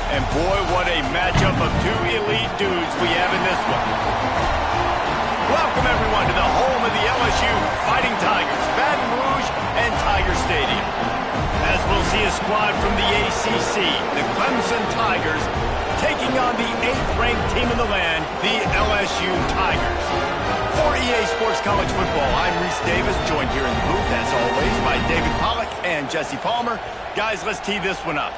And boy, what a matchup of two elite dudes we have in this one. Welcome, everyone, to the home of the LSU Fighting Tigers, Baton Rouge and Tiger Stadium. As we'll see a squad from the ACC, the Clemson Tigers, taking on the 8th-ranked team in the land, the LSU Tigers. For EA Sports College Football, I'm Reese Davis, joined here in the booth, as always, by David Pollack and Jesse Palmer. Guys, let's tee this one up.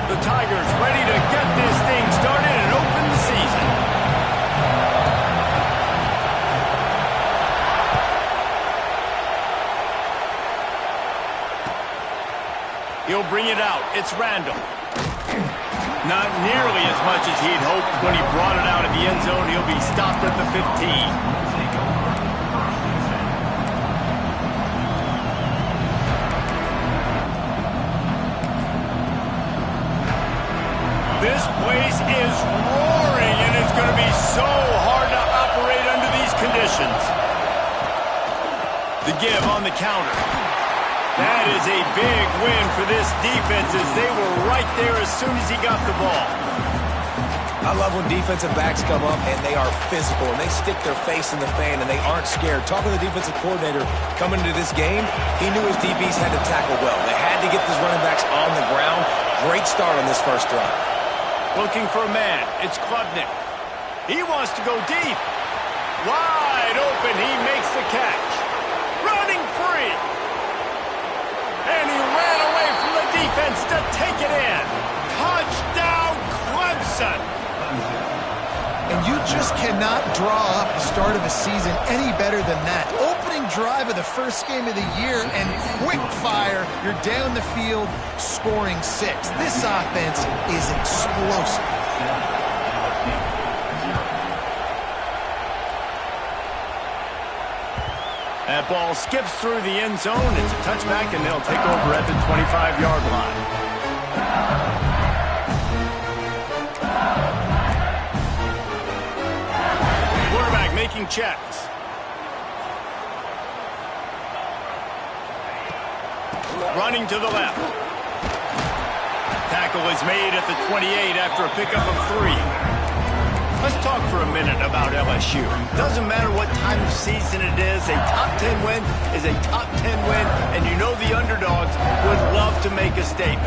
The Tigers ready to get this thing started and open the season. He'll bring it out. It's Randall. Not nearly as much as he'd hoped when he brought it out of the end zone. He'll be stopped at the 15. This place is roaring, and it's going to be so hard to operate under these conditions. The give on the counter. That is a big win for this defense, as they were right there as soon as he got the ball. I love when defensive backs come up and they are physical and they stick their face in the fan and they aren't scared. Talking to the defensive coordinator coming into this game, he knew his DBs had to tackle well. They had to get these running backs on the ground. Great start on this first drive. Looking for a man. It's Klubnik. He wants to go deep. Wide open. He makes the catch. Running free. And he ran away from the defense to take it in. Touchdown, Clemson. And you just cannot draw up the start of a season any better than that. Opening drive of the first game of the year and quick fire. You're down the field scoring 6. This offense is explosive. That ball skips through the end zone. It's a touchback, and they'll take over at the 25-yard line. Making checks. Running to the left. Tackle is made at the 28 after a pickup of 3. Let's talk for a minute about LSU. Doesn't matter what time of season it is, a top 10 win is a top 10 win, and you know the underdogs would love to make a statement.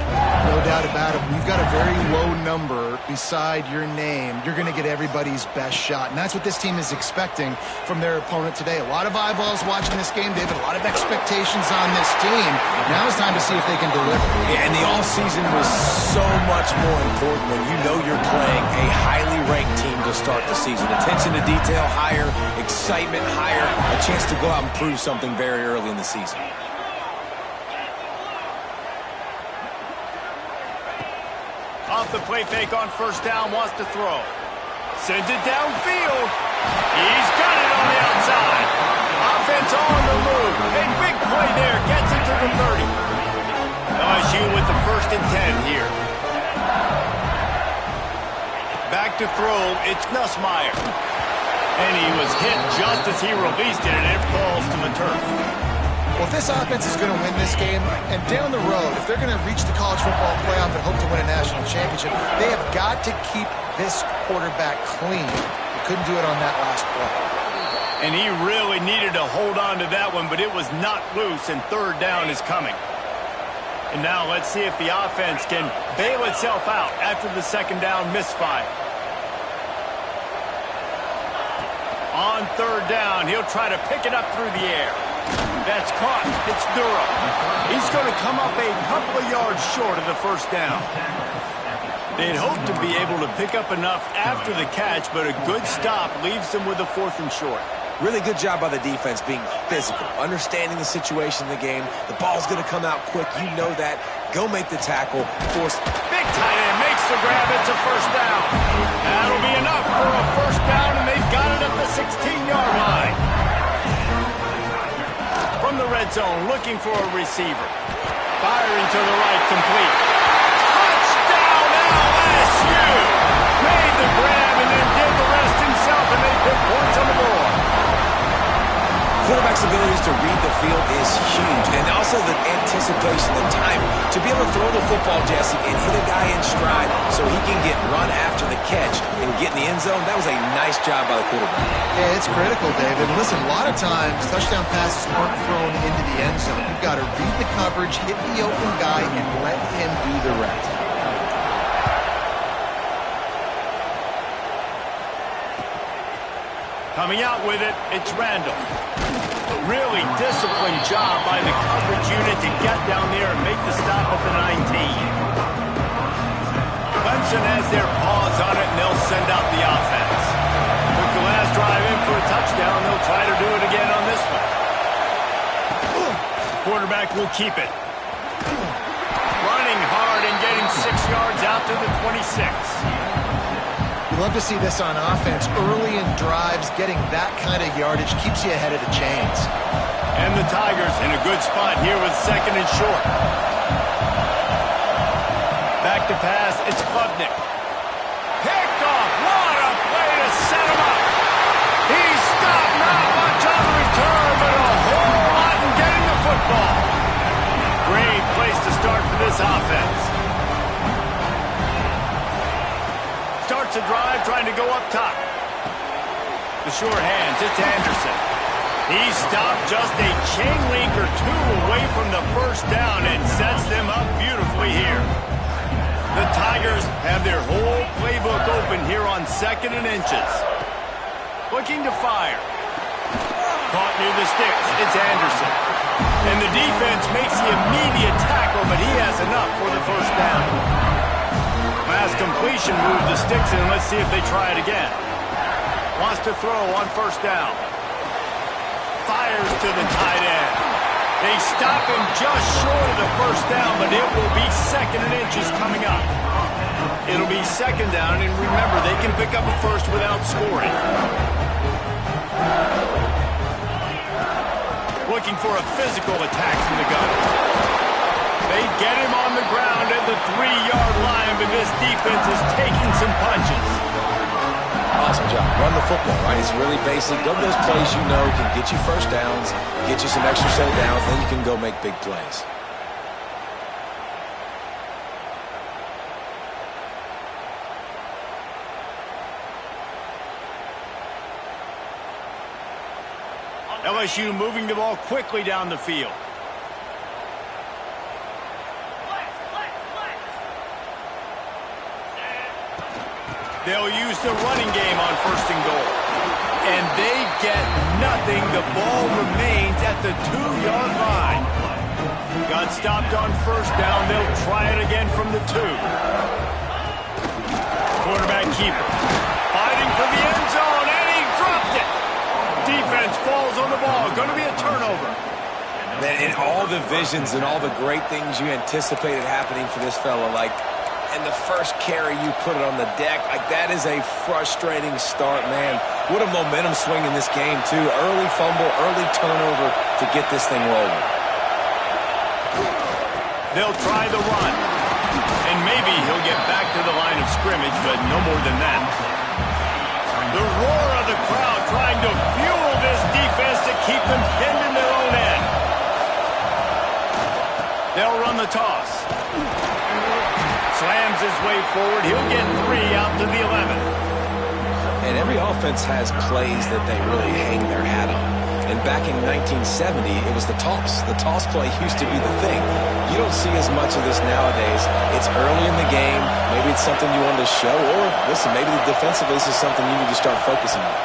No doubt about it. When you've got a very low number beside your name, you're going to get everybody's best shot, and that's what this team is expecting from their opponent today. A lot of eyeballs watching this game, David. A lot of expectations on this team. Now it's time to see if they can deliver. Yeah, and the offseason was so much more important when you know you're playing a highly ranked team to start the season. Attention to detail higher, excitement higher, a chance to go out and prove something very early in the season. Off the play fake on first down, wants to throw. Sends it downfield. He's got it on the outside. Offense on the move. A big play there, gets it to the 30. LSU with the 1st and 10 here. Back to throw, it's Nussmeier. And he was hit just as he released it, and it falls to the turf. Well, if this offense is going to win this game, and down the road, if they're going to reach the college football playoff and hope to win a national championship, they have got to keep this quarterback clean. They couldn't do it on that last play. And he really needed to hold on to that one, but it was not loose, and 3rd down is coming. And now let's see if the offense can bail itself out after the 2nd down misfire. On 3rd down, he'll try to pick it up through the air. That's caught. It's Durham. He's going to come up a couple of yards short of the 1st down. They'd hoped to be able to pick up enough after the catch, but a good stop leaves them with a 4th and short. Really good job by the defense being physical, understanding the situation in the game. The ball's going to come out quick. You know that. Go make the tackle. Force. Big tight end makes the grab. It's a 1st down. That'll be enough for a 1st down, and they've got it at the 16-yard line. From the red zone, looking for a receiver. Firing to the right, complete. Touchdown, LSU! Made the grab and then did the rest himself, and they put points on the board. quarterback's abilities to read the field is huge, and also the anticipation, the time to be able to throw the football, Jesse, and hit a guy in stride so he can get run after the catch and get in the end zone. That was a nice job by the quarterback. Yeah, it's critical, David. Listen, a lot of times touchdown passes aren't thrown into the end zone. You've got to read the coverage, hit the open guy, and let him do the rest. Coming out with it, it's Randall. Really disciplined job by the coverage unit to get down there and make the stop at the 19. Clemson has their paws on it, and they'll send out the offense. Took the last drive in for a touchdown. They'll try to do it again on this one. Quarterback will keep it. Running hard and getting 6 yards out to the 26. You love to see this on offense. Early in drives, getting that kind of yardage keeps you ahead of the chains. And the Tigers in a good spot here with 2nd and short. Back to pass, it's Klubnik. Picked off, what a play to set him up. He stopped, not much on the return, but a whole lot in getting the football. Great place to start for this offense. Starts a drive trying to go up top. The sure hands, it's Anderson. He stopped just a chain link or two away from the first down and sets them up beautifully here. The Tigers have their whole playbook open here on 2nd and inches. Looking to fire. Caught near the sticks, it's Anderson. And the defense makes the immediate tackle, but he has enough for the first down. Last completion moved the sticks in. Let's see if they try it again. Wants to throw on first down. Fires to the tight end. They stop him just short of the first down, but it will be 2nd and inches coming up. It'll be 2nd down, and remember, they can pick up a first without scoring. Looking for a physical attack from the gun. They get him on the ground at the 3-yard line, but this defense is taking some punches. Awesome job. Run the football, right? It's really basic. Go to those plays you know can get you first downs, get you some extra set of downs, then you can go make big plays. LSU moving the ball quickly down the field. They'll use the running game on 1st and goal. And they get nothing. The ball remains at the 2-yard line. Got stopped on first down. They'll try it again from the 2. Quarterback keeper. Fighting for the end zone, and he dropped it. Defense falls on the ball. Going to be a turnover. Man, in all the visions and all the great things you anticipated happening for this fella, like, and the first carry you put it on the deck, like that is a frustrating start, man. What a momentum swing in this game, too. Early fumble, early turnover to get this thing rolling. They'll try the run. And maybe he'll get back to the line of scrimmage, but no more than that. The roar of the crowd trying to fuel this defense to keep them pinned in their own end. They'll run the toss. Slams his way forward. He'll get 3 out to the 11. And every offense has plays that they really hang their hat on. And back in 1970, it was the toss. The toss play used to be the thing. You don't see as much of this nowadays. It's early in the game. Maybe it's something you wanted to show. Or, listen, maybe defensively this is something you need to start focusing on.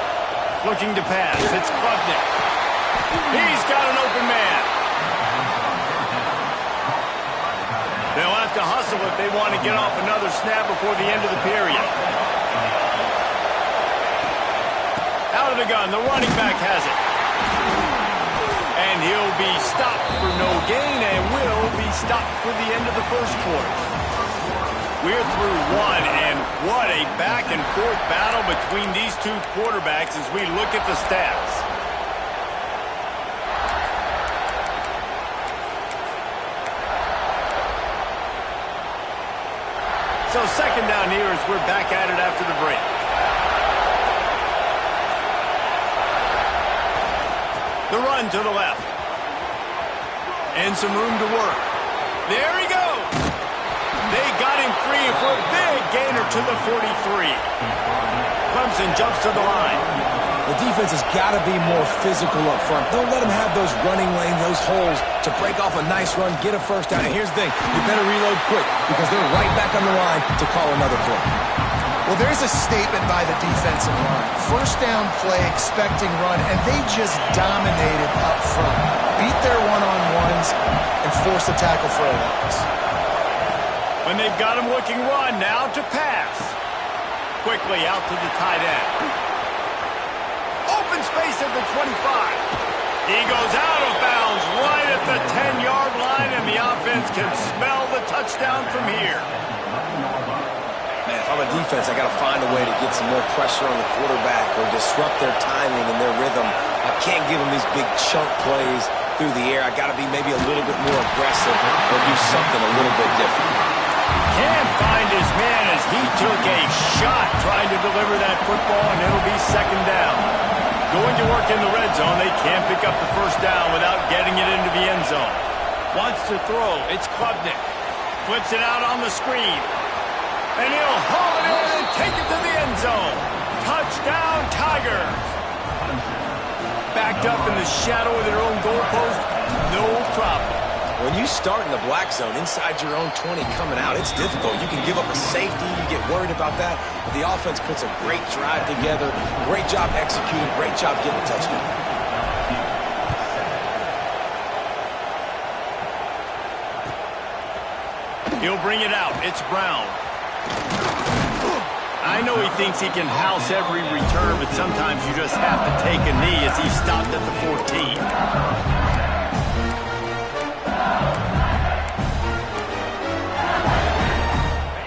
Looking to pass. It's Klubnik. He's got an open man. They'll have to hustle if they want to get off another snap before the end of the period. Out of the gun, the running back has it. And he'll be stopped for no gain and will be stopped for the end of the first quarter. We're through one, and what a back-and-forth battle between these two quarterbacks as we look at the stats. So 2nd down here as we're back at it after the break. The run to the left. And some room to work. There he goes. They got him free for a big gainer to the 43. Clemson jumps to the line. The defense has got to be more physical up front. Don't let them have those running lanes, those holes to break off a nice run, get a first down. And here's the thing, you better reload quick because they're right back on the line to call another play. Well, there's a statement by the defensive line. First down play, expecting run, and they just dominated up front. Beat their one-on-ones and force a tackle for a loss. When they've got him looking run, now to pass. Quickly out to the tight end. Open space at the 25. He goes out of bounds right at the 10-yard line, and the offense can smell the touchdown from here. Man, if I'm a defense, I got to find a way to get some more pressure on the quarterback or disrupt their timing and their rhythm. I can't give them these big chunk plays through the air. I got to be maybe a little bit more aggressive or do something a little bit different. Can't find his man as he took a shot trying to deliver that football, and it'll be second down. Going to work in the red zone, they can't pick up the first down without getting it into the end zone. Wants to throw, it's Klubnik. Flips it out on the screen. And he'll haul it in and take it to the end zone. Touchdown, Tigers. Backed up in the shadow of their own goalpost, no problem. When you start in the black zone inside your own 20 coming out, it's difficult. You can give up a safety. You get worried about that. But the offense puts a great drive together. Great job executing. Great job getting a touchdown. He'll bring it out. It's Brown. I know he thinks he can house every return, but sometimes you just have to take a knee as he stopped at the 14.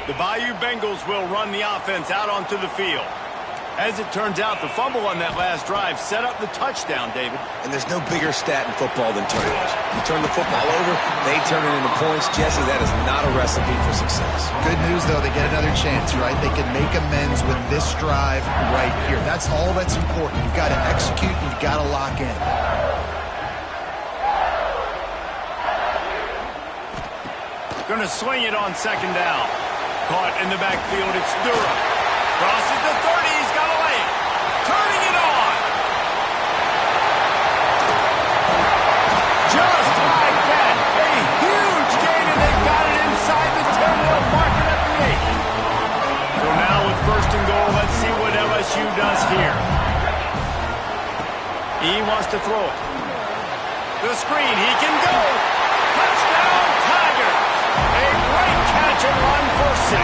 The Bayou Bengals will run the offense out onto the field. As it turns out, the fumble on that last drive set up the touchdown, David. And there's no bigger stat in football than turnovers. You turn the football over, they turn it into points. Jesse, that is not a recipe for success. Good news, though, they get another chance, right? They can make amends with this drive right here. That's all that's important. You've got to execute, you've got to lock in. Gonna swing it on second down. Caught in the backfield, it's Durham. Crosses the 30, he's got a lane. Turning it on. Just like that, a huge gain, and they've got it inside the 10-yard marker at the 8. So now with first and goal, let's see what LSU does here. He wants to throw it. The screen, he can go. Touchdown, Tigers. A great catch and run for 6.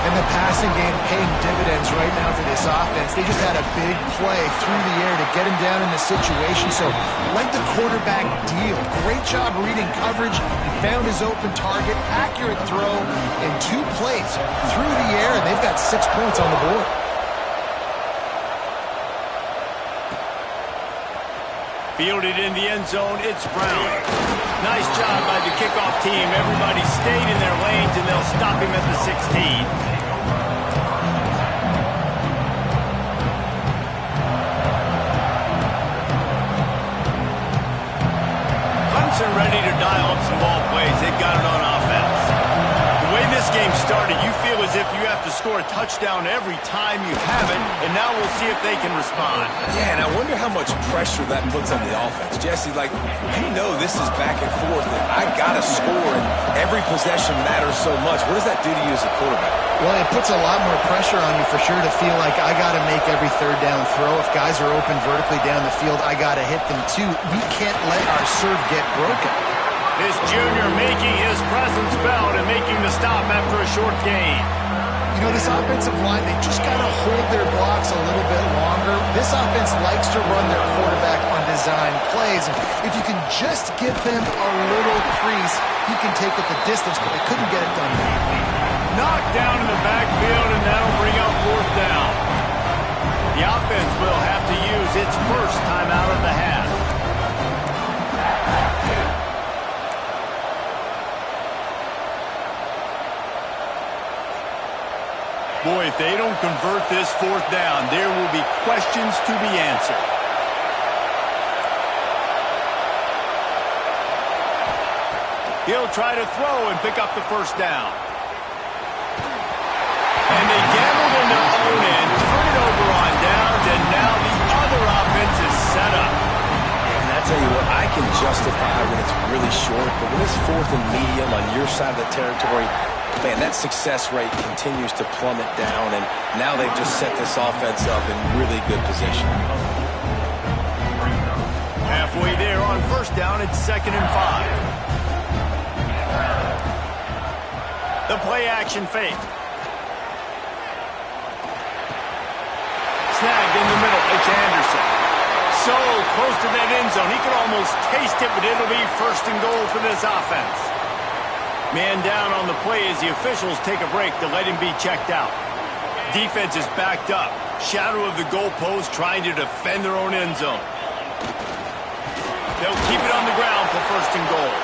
And the passing game paying dividends right now for this offense. They just had a big play through the air to get him down in the situation. So let the quarterback deal. Great job reading coverage. He found his open target. Accurate throw in 2 plays through the air, and they've got 6 points on the board. Fielded in the end zone, it's Brown. Nice job by the kickoff team. Everybody stayed in their lanes, and they'll stop him at the 16. Clemson ready to dial up some ball plays. They've got it on offense. The way this game started, you feel as if you have to score a touchdown every time you have it, and now we'll see if they can respond. Yeah, and I wonder how much pressure that puts on the offense. Jesse, like, you know this is back and forth, and I got to score, and every possession matters so much. What does that do to you as a quarterback? Well, it puts a lot more pressure on you for sure to feel like I got to make every third down throw. If guys are open vertically down the field, I got to hit them too. We can't let our serve get broken. This junior making his presence felt and making the stop after a short gain. You know, this offensive line, they just got to hold their blocks a little bit longer. This offense likes to run their quarterback on design plays. And if you can just give them a little crease, you can take it the distance, but they couldn't get it done. Knocked down in the backfield, and that'll bring up fourth down. The offense will have to use its first timeout of the half. Boy, if they don't convert this fourth down, there will be questions to be answered. He'll try to throw and pick up the first down. And they gambled in their own end, turn it over on downs, and now the other offense is set up. And I tell you what, I can justify when it's really short, but when it's 4th and medium on your side of the territory, man, that success rate continues to plummet down, and now they've just set this offense up in really good position. Halfway there on first down, it's 2nd and 5. The play action fake. Snagged in the middle. It's Anderson. So close to that end zone. He could almost taste it, but it'll be 1st and goal for this offense. Man down on the play as the officials take a break to let him be checked out. Defense is backed up. Shadow of the goalpost trying to defend their own end zone. They'll keep it on the ground for 1st and goal.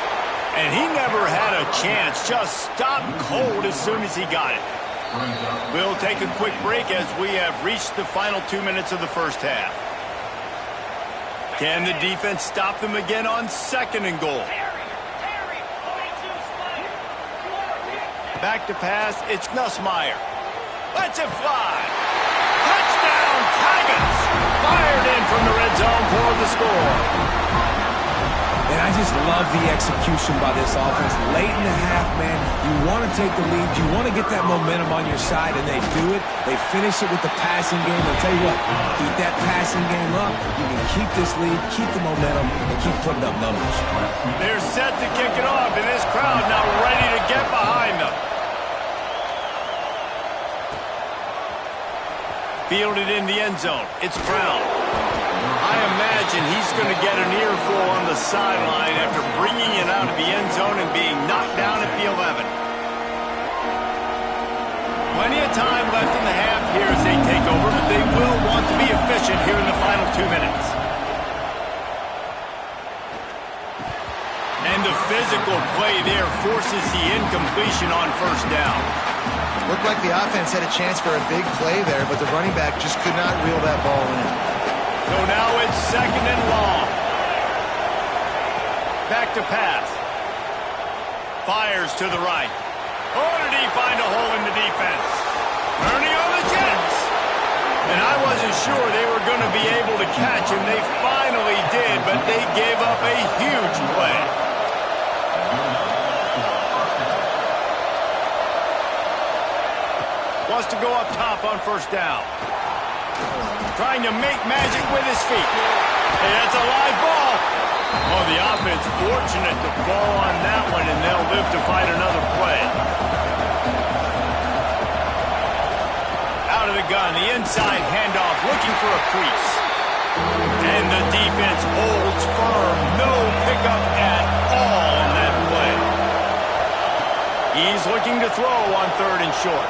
And he never had a chance. Just stopped cold as soon as he got it. We'll take a quick break as we have reached the final 2 minutes of the first half. Can the defense stop them again on 2nd and goal? Back to pass, it's Nussmeier. Lets it fly. Touchdown, Tigers! Fired in from the red zone for the score. And I just love the execution by this offense. Late in the half, man, you want to take the lead. You want to get that momentum on your side, and they do it. They finish it with the passing game. I'll tell you what, keep that passing game up. You can keep this lead, keep the momentum, and keep putting up numbers. They're set to kick it off, and this crowd now ready to get behind them. Fielded in the end zone. It's Brown. I imagine he's going to get an earful on the sideline after bringing it out of the end zone and being knocked down at the 11. Plenty of time left in the half here as they take over, but they will want to be efficient here in the final 2 minutes. And the physical play there forces the incompletion on first down. Looked like the offense had a chance for a big play there, but the running back just could not reel that ball in. So now it's 2nd and long. Back to pass. Fires to the right. Oh, did he find a hole in the defense? Turning on the Jets. And I wasn't sure they were going to be able to catch him. They finally did, but they gave up a huge play. Wants to go up top on first down. Trying to make magic with his feet. Hey, that's a live ball. Oh, the offense fortunate to fall on that one, and they'll live to fight another play. Out of the gun, the inside handoff, looking for a crease. And the defense holds firm. No pickup at all on that play. He's looking to throw on 3rd and short.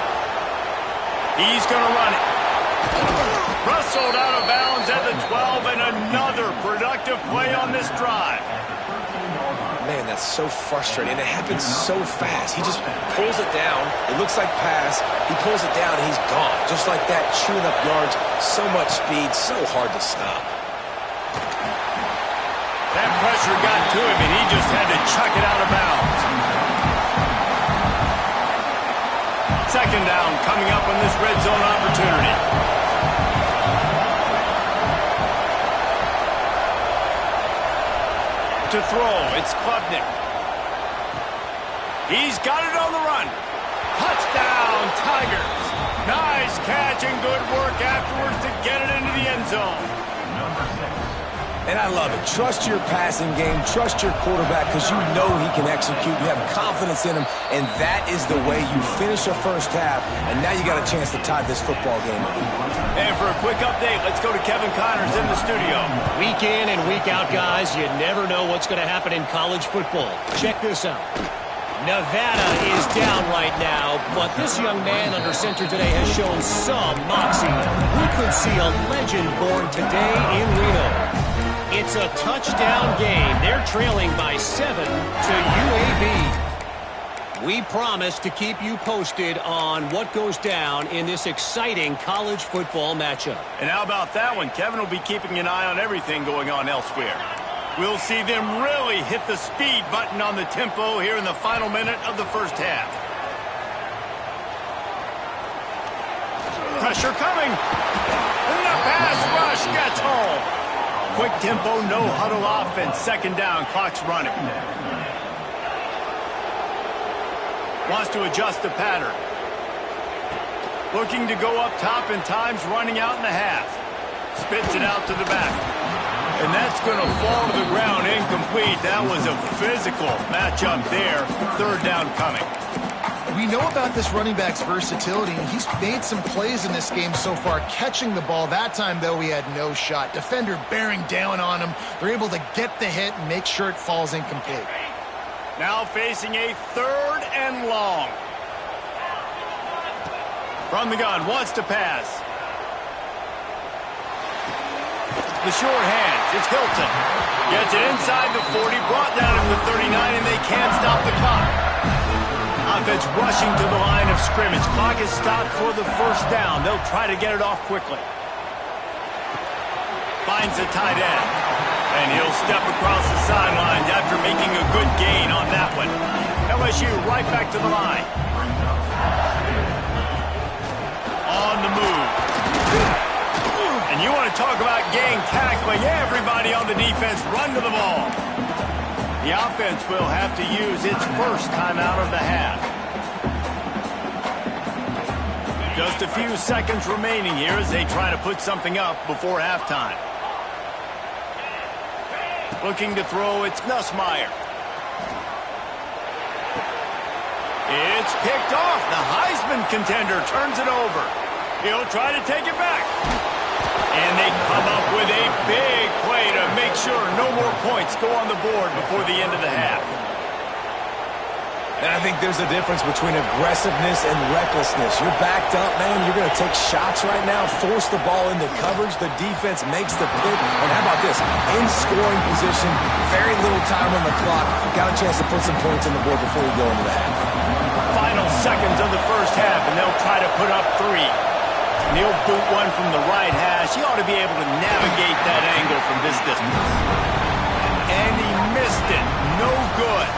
He's going to run it. Rustled out of bounds at the 12, and another productive play on this drive. Man, that's so frustrating. It happens so fast. He just pulls it down. It looks like pass. He pulls it down, and he's gone. Just like that, chewing up yards. So much speed, so hard to stop. That pressure got to him, and he just had to chuck it out of bounds. 2nd down coming up on this red zone opportunity. To throw, it's Klubnik. He's got it on the run. Touchdown, Tigers. Nice catch and good work afterwards to get it into the end zone. Number 6. And I love it. Trust your passing game. Trust your quarterback because you know he can execute. You have confidence in him, and that is the way you finish a first half, and now you got a chance to tie this football game up. And for a quick update, let's go to Kevin Connors in the studio. Week in and week out, guys, you never know what's going to happen in college football. Check this out. Nevada is down right now, but this young man under center today has shown some moxie. We could see a legend born today in Reno. It's a touchdown game. They're trailing by 7 to UAB. We promise to keep you posted on what goes down in this exciting college football matchup. And how about that one? Kevin will be keeping an eye on everything going on elsewhere. We'll see them really hit the speed button on the tempo here in the final minute of the first half. Pressure coming. And the pass rush gets home. Quick tempo, no huddle offense. Second down, clock's running. Wants to adjust the pattern. Looking to go up top, and time's running out in the half. Spits it out to the back. And that's going to fall to the ground incomplete. That was a physical matchup there. Third down coming. We know about this running back's versatility, and he's made some plays in this game so far, catching the ball. That time, though, he had no shot. Defender bearing down on him. They're able to get the hit and make sure it falls incomplete. Now facing a third and long. From the gun, wants to pass. The short hands, it's Hilton. Gets it inside the 40, brought down at the 39, and they can't stop the clock. Offense rushing to the line of scrimmage. Clock is stopped for the first down. They'll try to get it off quickly. Finds the tight end. And he'll step across the sidelines after making a good gain on that one. LSU right back to the line. On the move. And you want to talk about gang tackling. Everybody on the defense run to the ball. The offense will have to use its first timeout of the half. Just a few seconds remaining here as they try to put something up before halftime. Looking to throw, it's Nussmeier. It's picked off. The Heisman contender turns it over. He'll try to take it back. And they come up with a big play to make sure no more points go on the board before the end of the half. And I think there's a difference between aggressiveness and recklessness. You're backed up, man. You're going to take shots right now, force the ball into coverage. The defense makes the pick. And how about this? In scoring position, very little time on the clock. Got a chance to put some points on the board before we go into the half. Final seconds of the first half, and they'll try to put up 3. And he'll boot one from the right hash. He ought to be able to navigate that angle from this distance. And he missed it. No good.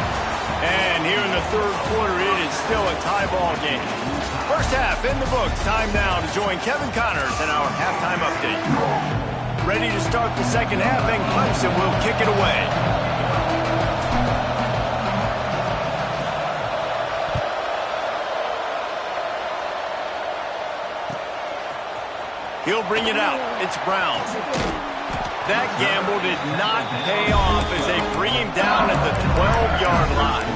And here in the third quarter, it is still a tie ball game. First half in the books. Time now to join Kevin Connors in our halftime update. Ready to start the second half, and Clemson will kick it away. He'll bring it out. It's Brown. That gamble did not pay off as they bring him down at the 12-yard line.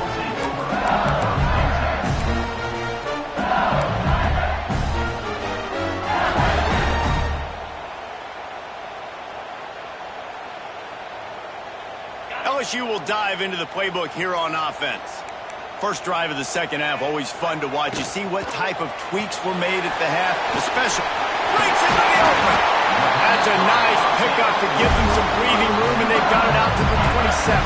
LSU will dive into the playbook here on offense. First drive of the second half, always fun to watch. You see what type of tweaks were made at the half. The special breaks into the open. That's a nice pickup to give them some breathing room, and they've got it out to the 27.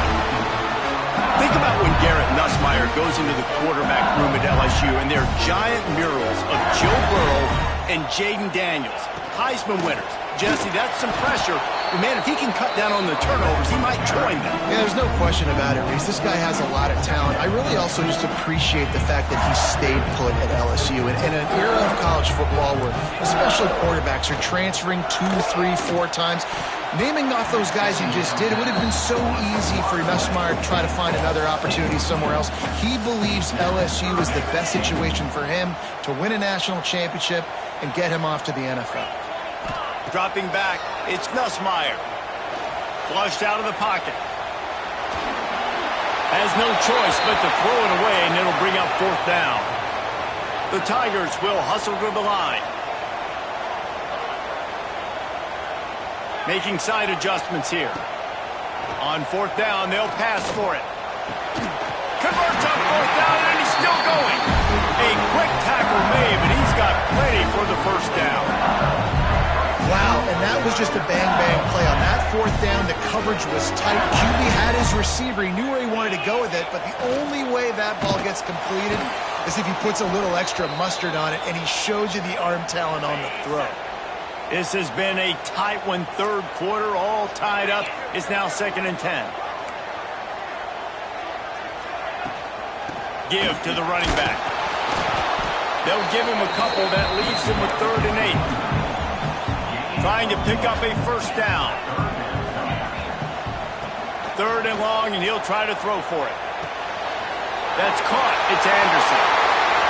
Think about when Garrett Nussmeier goes into the quarterback room at LSU, and there are giant murals of Joe Burrow and Jaden Daniels, Heisman winners. Jesse, that's some pressure. But man, if he can cut down on the turnovers, he might join them. Yeah, there's no question about it, Reese. This guy has a lot of talent. I really also just appreciate the fact that he stayed put at LSU. And in an era of college football where especially quarterbacks are transferring 2, 3, 4 times, naming off those guys you just did, it would have been so easy for Nussmeier to try to find another opportunity somewhere else. He believes LSU is the best situation for him to win a national championship and get him off to the NFL. Dropping back, it's Nussmeier. Flushed out of the pocket. Has no choice but to throw it away, and it'll bring up fourth down. The Tigers will hustle to the line. Making side adjustments here. On fourth down, they'll pass for it. Converts on fourth down, and he's still going. A quick tackle made, but he's got plenty for the first down. Wow, and that was just a bang-bang play. On that fourth down, the coverage was tight. QB had his receiver. He knew where he wanted to go with it, but the only way that ball gets completed is if he puts a little extra mustard on it, and he shows you the arm talent on the throw. This has been a tight one, third quarter, all tied up. It's now 2nd and 10. Give to the running back. They'll give him a couple. That leaves him with 3rd and 8. Trying to pick up a first down. 3rd and long, and he'll try to throw for it. That's caught. It's Anderson.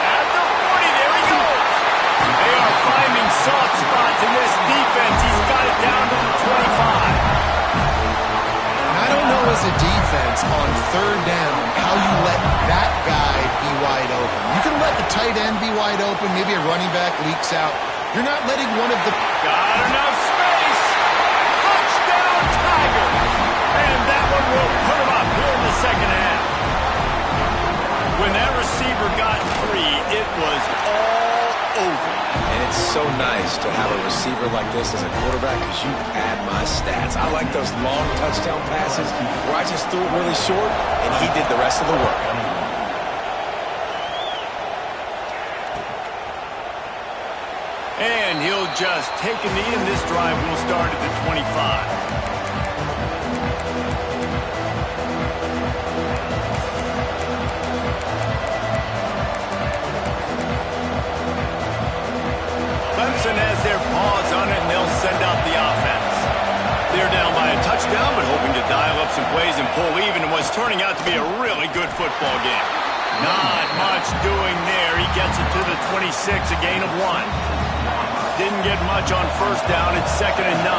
At the 40, there he goes. They are finding soft spots in this defense. He's got it down to the 25. I don't know as a defense on 3rd down how you let that guy be wide open. You can let the tight end be wide open. Maybe a running back leaks out. You're not letting one of the... Got enough space. Touchdown, Tigers. And that one will put him up here in the 2nd half. When that receiver got 3, it was all over. And it's so nice to have a receiver like this as a quarterback because you add my stats. I like those long touchdown passes where I just threw it really short and he did the rest of the work. And he'll just take a knee, and this drive will start at the 25. Clemson has their paws on it, and they'll send out the offense. They're down by a touchdown, but hoping to dial up some plays and pull even in what's turning out to be a really good football game. Not much doing there. He gets it to the 26, a gain of 1. Didn't get much on first down. It's 2nd and 9.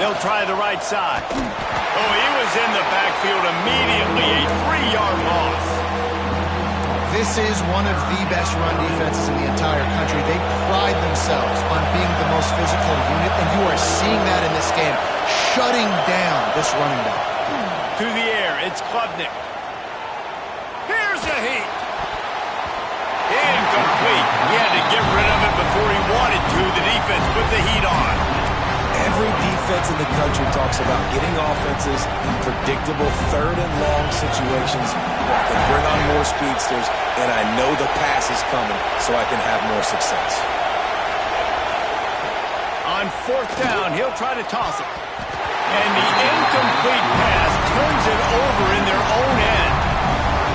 They'll try the right side. Oh, he was in the backfield immediately. A 3-yard loss. This is one of the best run defenses in the entire country. They pride themselves on being the most physical unit, and you are seeing that in this game, shutting down this running back. To the air, it's Klubnik. Here's a heat. Incomplete. He had to get rid of it before he wanted to. The defense put the heat on. Every defense in the country talks about getting offenses in predictable 3rd and long situations where I can bring on more speedsters and I know the pass is coming so I can have more success. On 4th down, he'll try to toss it. And the incomplete pass turns it over in their own end.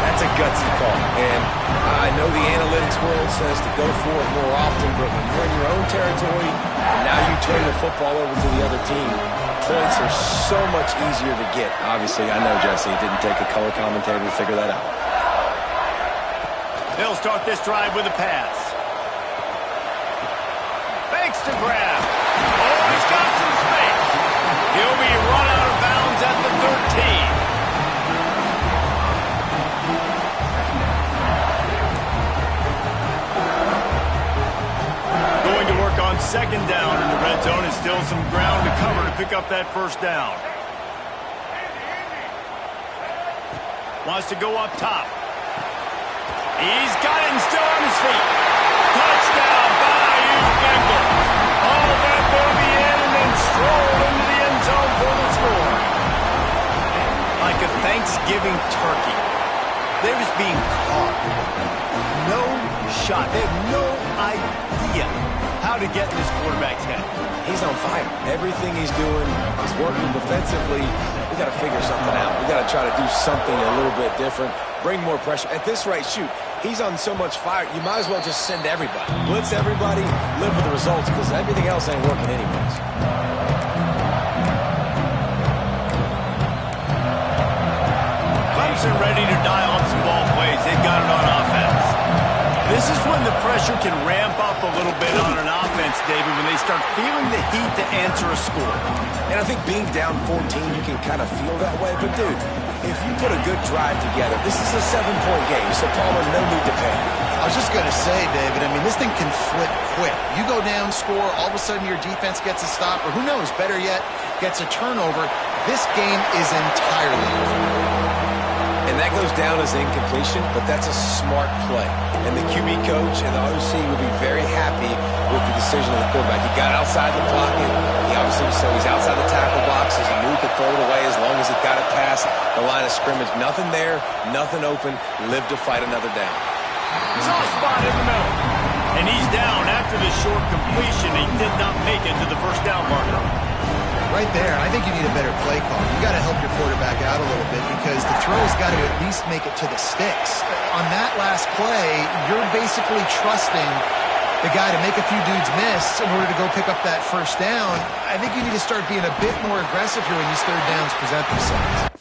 That's a gutsy call. And I know the analytics world says to go for it more often, but when you're in your own territory and now you turn the football over to the other team, points are so much easier to get. Obviously, I know, Jesse, it didn't take a color commentator to figure that out. They'll start this drive with a pass. Fakes to grab. Oh, he's got some space. He'll be run out of bounds at the 13. Going to work on 2nd down in the red zone, and still some ground to cover to pick up that first down. Wants to go up top. He's got it and still on his feet. Touchdown, Bayou Bengals. All that will be in and then stroll into the end zone for the score. Like a Thanksgiving turkey. They're just being caught. No shot. They have no idea how to get in this quarterback's head. He's on fire. Everything he's doing is working defensively. We got to figure something out. We got to try to do something a little bit different. Bring more pressure. At this rate, shoot, he's on so much fire, you might as well just send everybody. Blitz everybody, live with the results, because everything else ain't working anyways. Clemson ready to dial up some ball plays. They've got it on offense. This is when the pressure can ramp up a little bit on an offense, David, when they start feeling the heat to answer a score. And I think being down 14, you can kind of feel that way. But, dude, if you put a good drive together, this is a 7-point game, so Palmer, no need to panic. I was just going to say, David, I mean, this thing can flip quick. You go down, score, all of a sudden your defense gets a stop, or who knows, better yet, gets a turnover. This game is entirely over. And that goes down as incompletion, but that's a smart play. And the QB coach and the OC would be very happy with the decision of the quarterback. He got outside the pocket. He obviously so he's outside the tackle box. He knew he could throw it away as long as he got it past the line of scrimmage. Nothing there, nothing open. Live to fight another down. Soft spot in the middle. And he's down after the short completion. He did not make it to the first down marker. Right there, I think you need a better play call. You got to help your quarterback out a little bit because the throw's got to at least make it to the sticks. On that last play, you're basically trusting the guy to make a few dudes miss in order to go pick up that first down. I think you need to start being a bit more aggressive here when these third downs present themselves.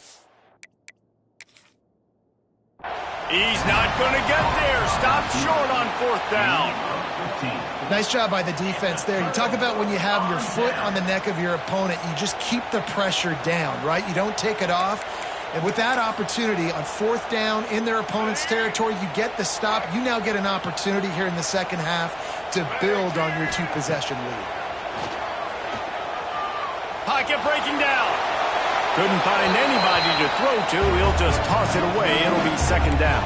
He's not going to get there. Stopped short on fourth down. Nice job by the defense there. You talk about when you have your foot on the neck of your opponent, you just keep the pressure down, right? You don't take it off. And with that opportunity on fourth down in their opponent's territory, you get the stop. You now get an opportunity here in the second half to build on your two-possession lead. Pocket breaking down. Couldn't find anybody to throw to. He'll just toss it away. It'll be second down.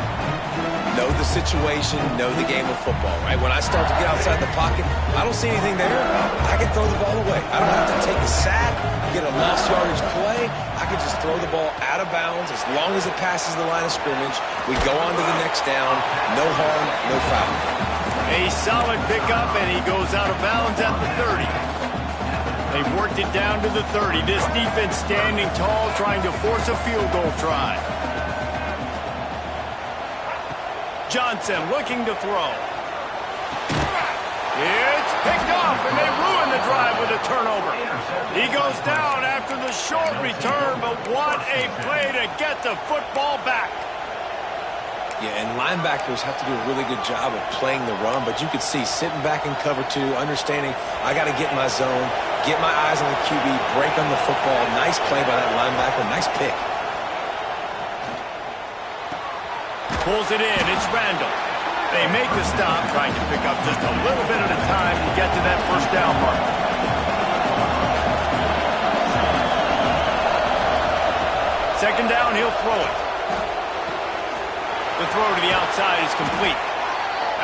Know the situation, know the game of football, right? When I start to get outside the pocket, I don't see anything there. I can throw the ball away. I don't have to take a sack, get a lost yardage play. I can just throw the ball out of bounds as long as it passes the line of scrimmage. We go on to the next down. No harm, no foul. A solid pickup, and he goes out of bounds at the 30. They've worked it down to the 30. This defense standing tall, trying to force a field goal try. Johnson looking to throw. It's picked off, and they ruin the drive with a turnover. He goes down after the short return, but what a play to get the football back. Yeah, and linebackers have to do a really good job of playing the run, but you could see sitting back in cover two, understanding I got to get in my zone, get my eyes on the QB, break on the football. Nice play by that linebacker. Nice pick. Pulls it in. It's Randall. They make the stop, trying to pick up just a little bit at a time to get to that first down mark. Second down, he'll throw it. The throw to the outside is complete.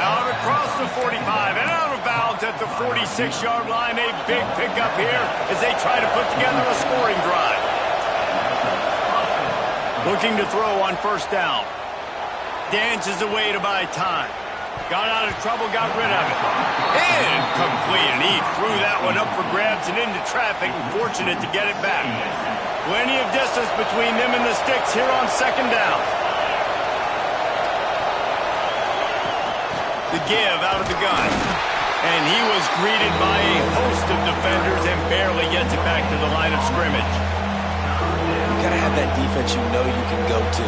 Out across the 45 and out of bounds at the 46-yard line. A big pickup here as they try to put together a scoring drive. Looking to throw on first down. Dances away to buy time. Got out of trouble, got rid of it. Incomplete, and he threw that one up for grabs and into traffic. Fortunate to get it back. Plenty of distance between them and the sticks here on second down. The give out of the gun. And he was greeted by a host of defenders and barely gets it back to the line of scrimmage. You got to have that defense you know you can go to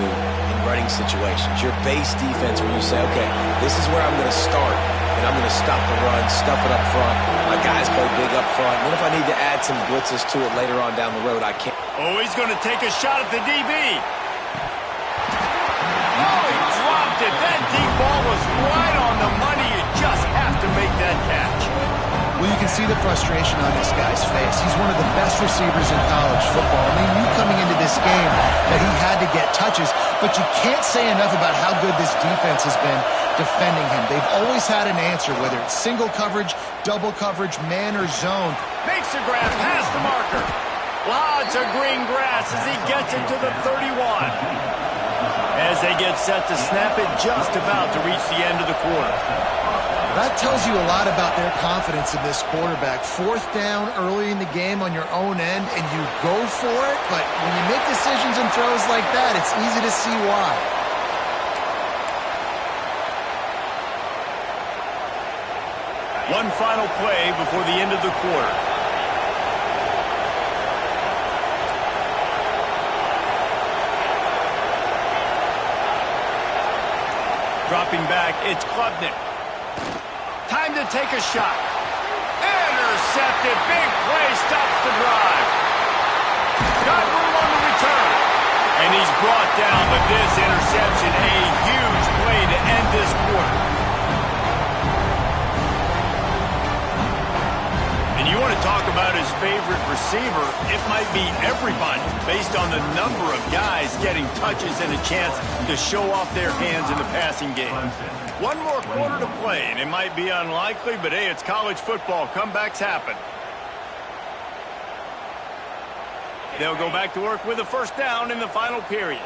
in running situations. Your base defense where you say, okay, this is where I'm going to start, and I'm going to stop the run, stuff it up front. My guys play big up front. And then if I need to add some blitzes to it later on down the road, I can. Oh, he's going to take a shot at the DB. Oh, he dropped it. That deep ball was right on the money. You just have to make that catch. Well, you can see the frustration on this guy's face. He's one of the best receivers in college football. I mean, you coming into this game that he had to get touches, but you can't say enough about how good this defense has been defending him. They've always had an answer, whether it's single coverage, double coverage, man or zone. Makes the grab past the marker. Lots of green grass as he gets it to the 31. As they get set to snap it, just about to reach the end of the quarter. That tells you a lot about their confidence in this quarterback. Fourth down early in the game on your own end, and you go for it, but when you make decisions and throws like that, it's easy to see why. One final play before the end of the quarter. Dropping back, it's Klubnik. Time to take a shot. Intercepted. Big play stops the drive. Got room on the return. And he's brought down with this interception. A huge play to end this quarter. And you want to talk about his favorite receiver, it might be everybody, based on the number of guys getting touches and a chance to show off their hands in the passing game. One more quarter to play, and it might be unlikely, but hey, it's college football. Comebacks happen. They'll go back to work with a first down in the final period.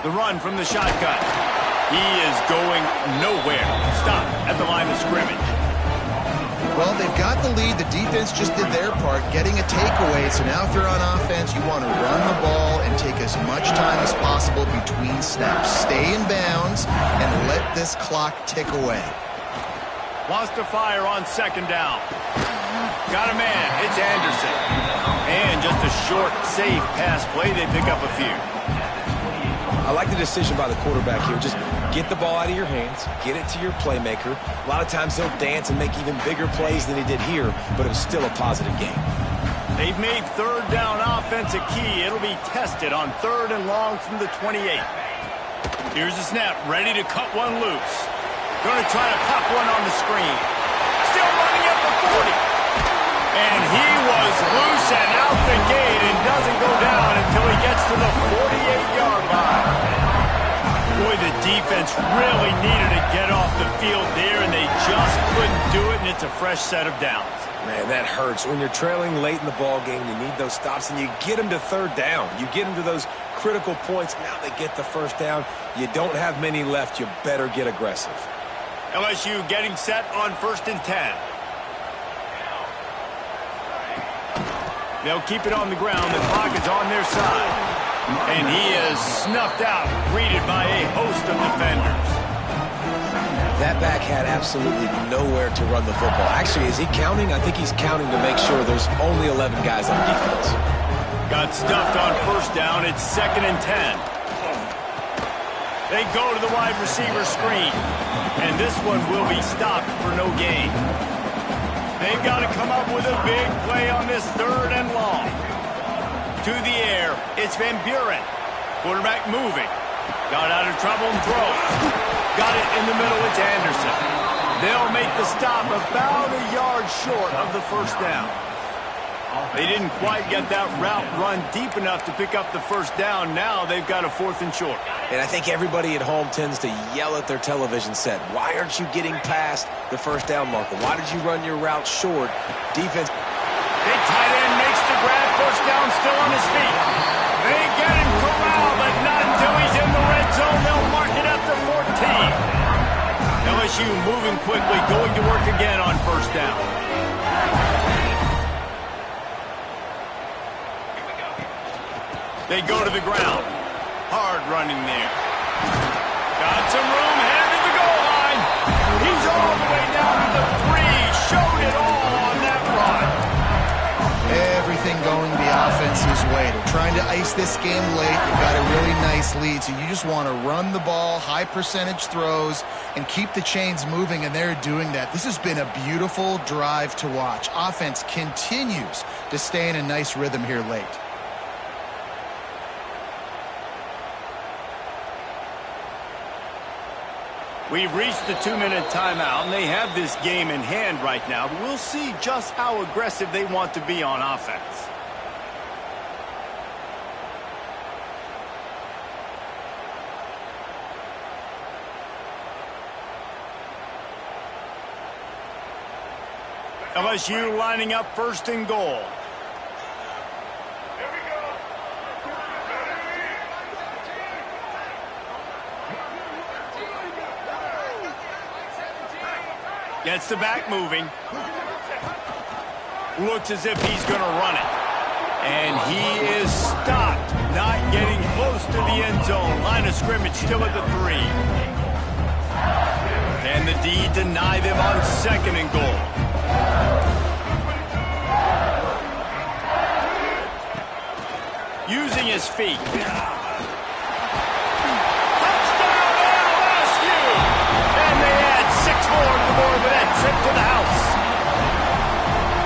The run from the shotgun. He is going nowhere. Stop at the line of scrimmage. Well, they've got the lead. The defense just did their part, getting a takeaway. So now if you're on offense, you want to run the ball and take as much time as possible between snaps. Stay in bounds and let this clock tick away. Wants to fire on second down. Got a man. It's Anderson. And just a short, safe pass play. They pick up a few. I like the decision by the quarterback here. Just get the ball out of your hands, get it to your playmaker. A lot of times he'll dance and make even bigger plays than he did here, but it was still a positive game. They've made third down offense a key. It'll be tested on third and long from the 28. Here's the snap, ready to cut one loose. Going to try to pop one on the screen. Still running at the 40. And he was loose and out the gate and doesn't go down until he gets to the 48-yard line. Boy, the defense really needed to get off the field there, and they just couldn't do it, and it's a fresh set of downs. Man, that hurts. When you're trailing late in the ball game, you need those stops, and you get them to third down. You get them to those critical points. Now they get the first down. You don't have many left. You better get aggressive. LSU getting set on 1st and 10. They'll keep it on the ground. The clock is on their side. And he is snuffed out, greeted by a host of defenders. That back had absolutely nowhere to run the football. Actually, is he counting? I think he's counting to make sure there's only 11 guys on defense. Got stuffed on first down. It's 2nd and 10. They go to the wide receiver screen. And this one will be stopped for no gain. They've got to come up with a big play on this third and long. To the air, it's Van Buren. Quarterback moving. Got out of trouble and throws. Got it in the middle, it's Anderson. They'll make the stop about a yard short of the first down. They didn't quite get that route run deep enough to pick up the first down. Now they've got a 4th and short. And I think everybody at home tends to yell at their television set. Why aren't you getting past the first down marker? Why did you run your route short? Defense. Big tight end makes the grab. First down, still on his feet. They get him corralled, but not until he's in the red zone. They'll mark it at the 14. LSU moving quickly, going to work again on first down. They go to the ground. Hard running there. Got some room, headed to the goal line. He's all the way down to the 3. Showed it all on that run. Everything going the offense's way. They're trying to ice this game late. They've got a really nice lead, so you just want to run the ball, high percentage throws, and keep the chains moving, and they're doing that. This has been a beautiful drive to watch. Offense continues to stay in a nice rhythm here late. We've reached the 2-minute timeout, and they have this game in hand right now. But we'll see just how aggressive they want to be on offense. LSU lining up 1st and goal. Gets the back moving. Looks as if he's going to run it. And he is stopped. Not getting close to the end zone. Line of scrimmage still at the 3. Can the D deny them on 2nd and goal? Using his feet. Trip to the house.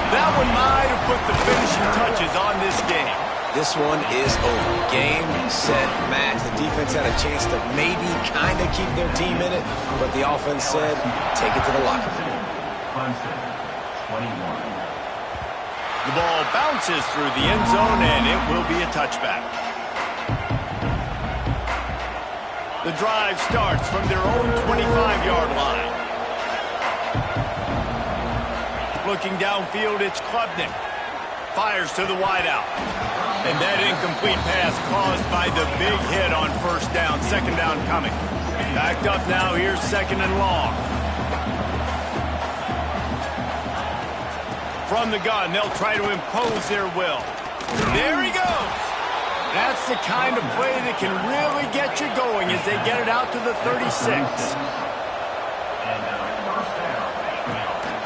That one might have put the finishing touches on this game. This one is over. Game, set, match. The defense had a chance to maybe kind of keep their team in it, but the offense said, take it to the locker room. 21. The ball bounces through the end zone, and it will be a touchback. The drive starts from their own 25-yard line. Looking downfield, it's Klubnik. Fires to the wideout. And that incomplete pass caused by the big hit on first down. Second down coming. Backed up now. Here's second and long. From the gun, they'll try to impose their will. There he goes. That's the kind of play that can really get you going as they get it out to the 36.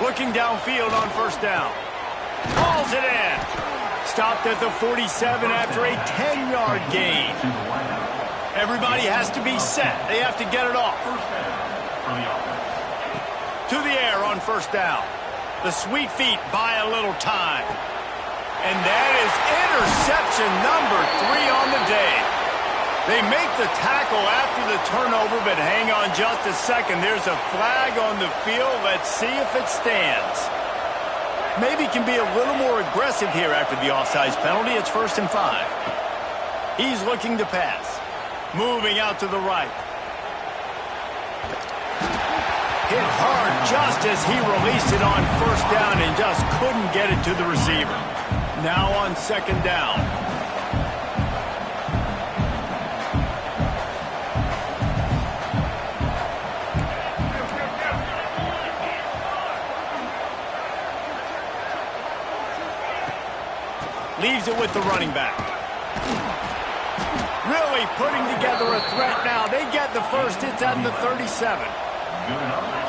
Looking downfield on first down. Hauls it in. Stopped at the 47 after a 10-yard gain. Everybody has to be set. They have to get it off. To the air on first down. The sweet feet buy a little time. And that is interception number 3 on the day. They make the tackle after the turnover, but hang on just a second. There's a flag on the field. Let's see if it stands. Maybe can be a little more aggressive here after the offsides penalty. It's 1st and 5. He's looking to pass. Moving out to the right. Hit hard just as he released it on first down and just couldn't get it to the receiver. Now on second down. Leaves it with the running back. Really putting together a threat now. They get the first. It's at the 37.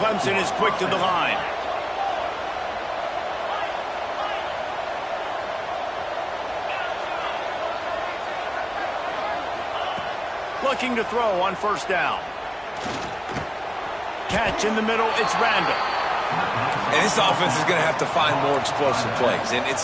Clemson is quick to the line. Looking to throw on first down. Catch in the middle. It's Randall. And this offense is going to have to find more explosive plays. And it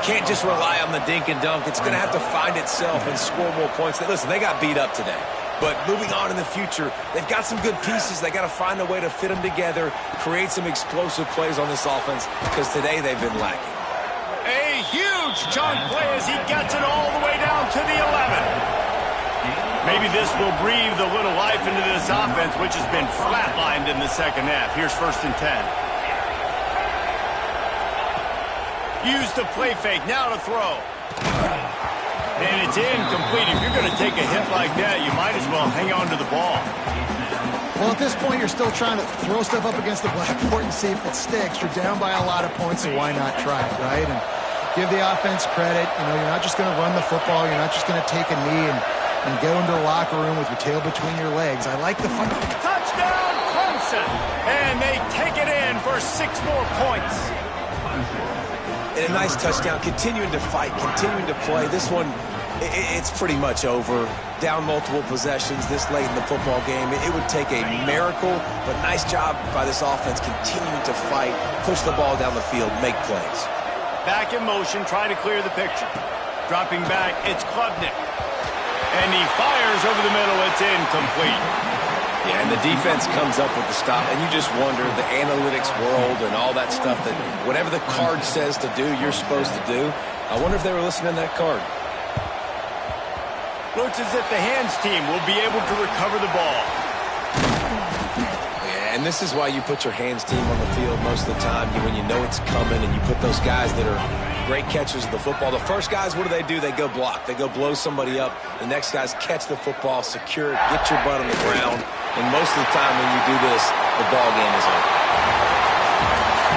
can't just rely on the dink and dunk. It's going to have to find itself and score more points. Listen, they got beat up today. But moving on in the future, they've got some good pieces. They got to find a way to fit them together, create some explosive plays on this offense, because today they've been lacking. A huge chunk play as he gets it all the way down to the 11. Maybe this will breathe a little life into this offense, which has been flatlined in the second half. Here's 1st and 10. Use the play fake. Now to throw. And it's incomplete. If you're going to take a hit like that, you might as well hang on to the ball. Well, at this point, you're still trying to throw stuff up against the blackboard and see if it sticks. You're down by a lot of points, so why not try it, right? And give the offense credit. You know, you're not just going to run the football. You're not just going to take a knee and go into the locker room with your tail between your legs. I like the fun. Touchdown, Clemson! And they take it in for 6 more points. And a nice touchdown, continuing to fight, continuing to play. This one, it's pretty much over. Down multiple possessions this late in the football game. It would take a miracle, but nice job by this offense continuing to fight, push the ball down the field, make plays. Back in motion, trying to clear the picture. Dropping back, it's Klubnik. And he fires over the middle. It's incomplete. Yeah, and the defense comes up with the stop, and you just wonder, the analytics world and all that stuff, that whatever the card says to do, you're supposed to do. I wonder if they were listening to that card. Looks as if the hands team will be able to recover the ball. Yeah, and this is why you put your hands team on the field most of the time, when you know it's coming, and you put those guys that are great catchers of the football. The first guys, what do? They go block. They go blow somebody up. The next guys catch the football, secure it, get your butt on the ground. And most of the time when you do this, the ball game is over.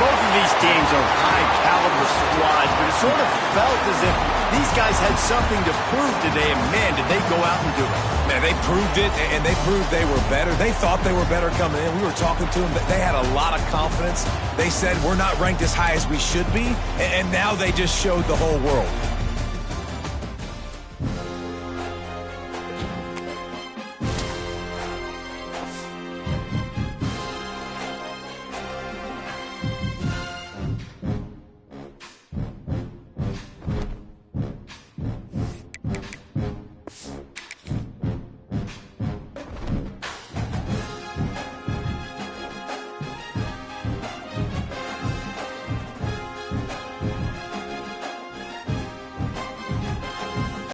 Both of these teams are high-caliber squads, but it sort of felt as if these guys had something to prove today, and man, did they go out and do it. Man, they proved it, and they proved they were better. They thought they were better coming in. We were talking to them. They had a lot of confidence. They said, we're not ranked as high as we should be, and now they just showed the whole world.